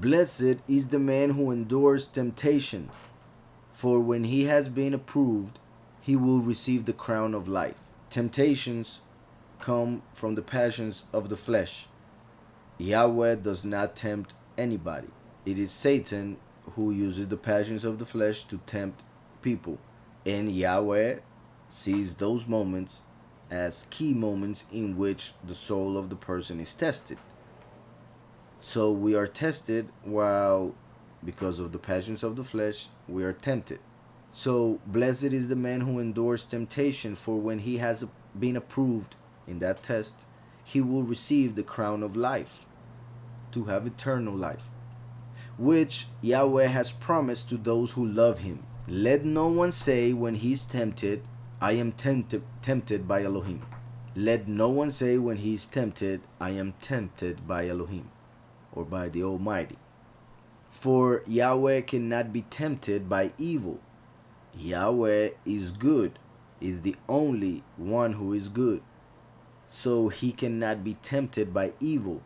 Blessed is the man who endures temptation, for when he has been approved, he will receive the crown of life. Temptations come from the passions of the flesh. Yahweh does not tempt anybody. It is Satan who uses the passions of the flesh to tempt people. And Yahweh sees those moments as key moments in which the soul of the person is tested. So we are tested while, because of the passions of the flesh, we are tempted. So blessed is the man who endures temptation, for when he has been approved in that test, he will receive the crown of life, to have eternal life, which Yahweh has promised to those who love him. Let no one say when he is tempted, I am tempted by Elohim. Let no one say when he is tempted, I am tempted by Elohim, or by the Almighty. For Yahweh cannot be tempted by evil. Yahweh is good, is the only one who is good. So he cannot be tempted by evil.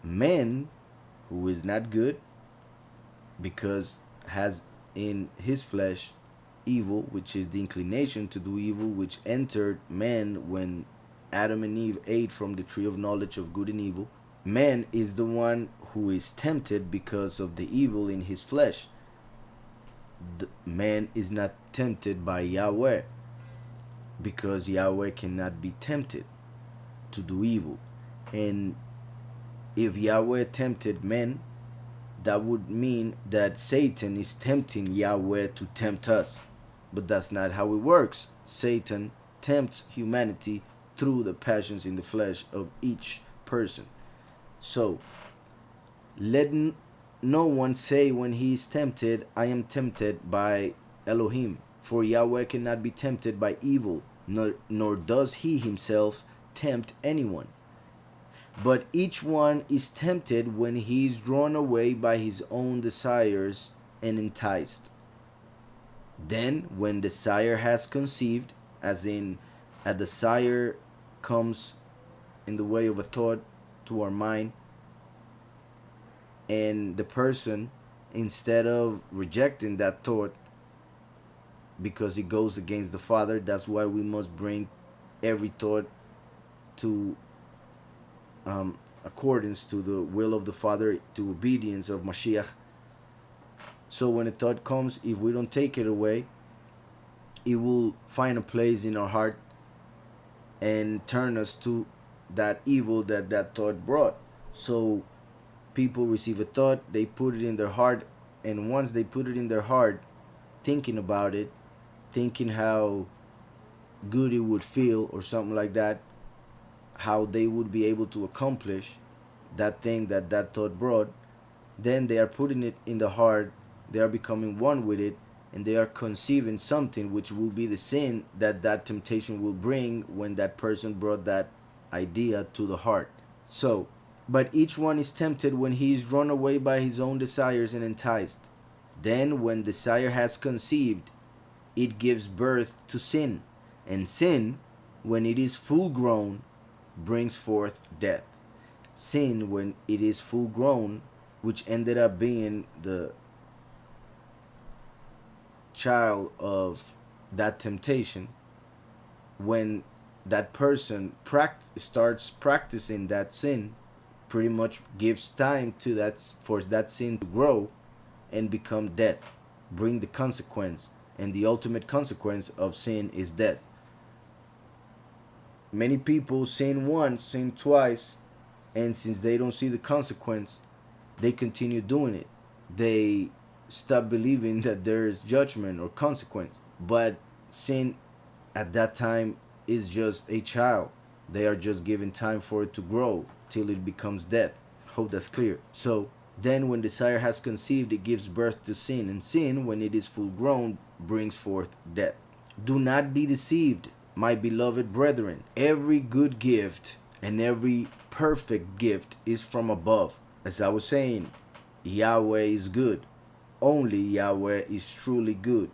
Man, who is not good, because has in his flesh evil, which is the inclination to do evil, which entered man when Adam and Eve ate from the tree of knowledge of good and evil. Man is the one who is tempted because of the evil in his flesh. Man is not tempted by Yahweh, because Yahweh cannot be tempted to do evil. And if Yahweh tempted men, that would mean that Satan is tempting Yahweh to tempt us. But that's not how it works. Satan tempts humanity through the passions in the flesh of each person. So, let no one say when he is tempted, I am tempted by Elohim. For Yahweh cannot be tempted by evil, nor does he himself tempt anyone. But each one is tempted when he is drawn away by his own desires and enticed. Then, when desire has conceived, as in a desire comes in the way of a thought to our mind, and the person, instead of rejecting that thought because it goes against the Father, that's why we must bring every thought to accordance to the will of the Father, to obedience of Mashiach. So when a thought comes, if we don't take it away, it will find a place in our heart and turn us to that evil that thought brought. So people receive a thought, they put it in their heart, and once they put it in their heart, thinking about it, thinking how good it would feel or something like that, how they would be able to accomplish that thing that thought brought, then they are putting it in the heart, they are becoming one with it, and they are conceiving something which will be the sin that temptation will bring when that person brought that idea to the heart. So, but each one is tempted when he is drawn away by his own desires and enticed. Then when desire has conceived, it gives birth to sin, and sin, when it is full grown, brings forth death. Sin, when it is full grown, which ended up being the child of that temptation, when that person starts practicing that sin, pretty much gives time to for that sin to grow and become death, bring the consequence, and the ultimate consequence of sin is death. Many people sin once, sin twice, and since they don't see the consequence, they continue doing it. They stop believing that there is judgment or consequence. But sin at that time is just a child. They are just given time for it to grow till it becomes death. Hope that's clear. So then when desire has conceived, it gives birth to sin, and sin, when it is full grown, brings forth death. Do not be deceived, my beloved brethren. Every good gift and every perfect gift is from above. As I was saying, Yahweh is good. Only Yahweh is truly good.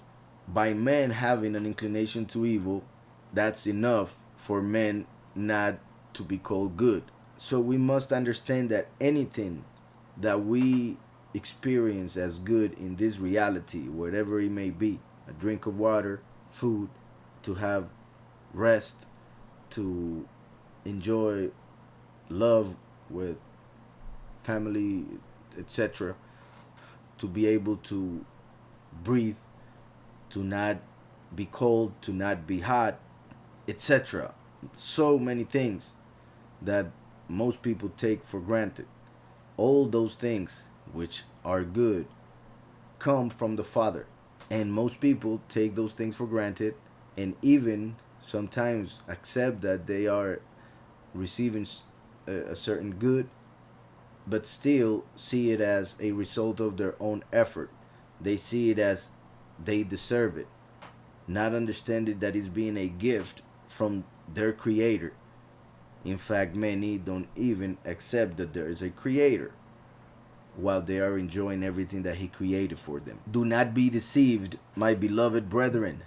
By man having an inclination to evil, that's enough for men not to be called good. So we must understand that anything that we experience as good in this reality, whatever it may be, a drink of water, food, to have rest, to enjoy love with family, etc., to be able to breathe, to not be cold, to not be hot, etc. So many things that most people take for granted. All those things which are good come from the Father. And most people take those things for granted and even sometimes accept that they are receiving a certain good, but still see it as a result of their own effort. They see it as they deserve it, not understanding that it's being a gift from their creator. In fact, many don't even accept that there is a creator while they are enjoying everything that he created for them. Do not be deceived, my beloved brethren.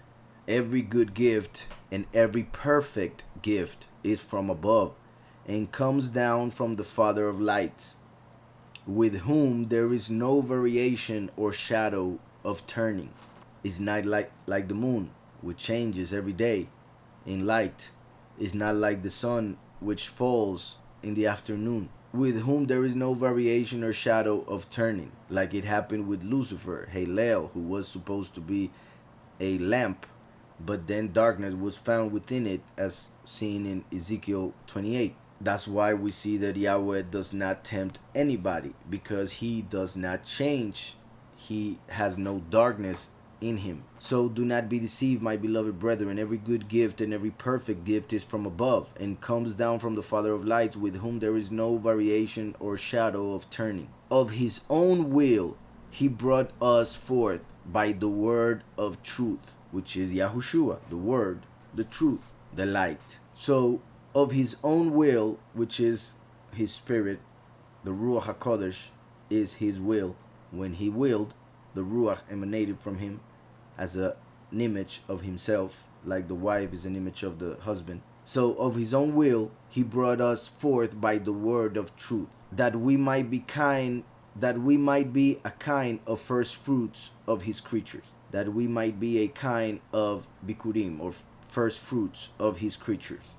Every good gift and every perfect gift is from above and comes down from the Father of lights, with whom there is no variation or shadow of turning. Is not like the moon, which changes every day in light. Is not like the sun, which falls in the afternoon, with whom there is no variation or shadow of turning, like it happened with Lucifer, Halel, who was supposed to be a lamp, but then darkness was found within it, as seen in Ezekiel 28. That's why we see that Yahweh does not tempt anybody, because he does not change. He has no darkness in him. So do not be deceived, my beloved brethren. Every good gift and every perfect gift is from above and comes down from the Father of lights, with whom there is no variation or shadow of turning. Of his own will he brought us forth by the word of truth, which is Yahushua, the word, the truth, the light. So of his own will, which is his spirit, the Ruach HaKodesh is his will. When he willed, the Ruach emanated from him as an image of himself, like the wife is an image of the husband. So of his own will he brought us forth by the word of truth, that we might be a kind of first fruits of his creatures, that we might be a kind of bikurim, or first fruits of his creatures.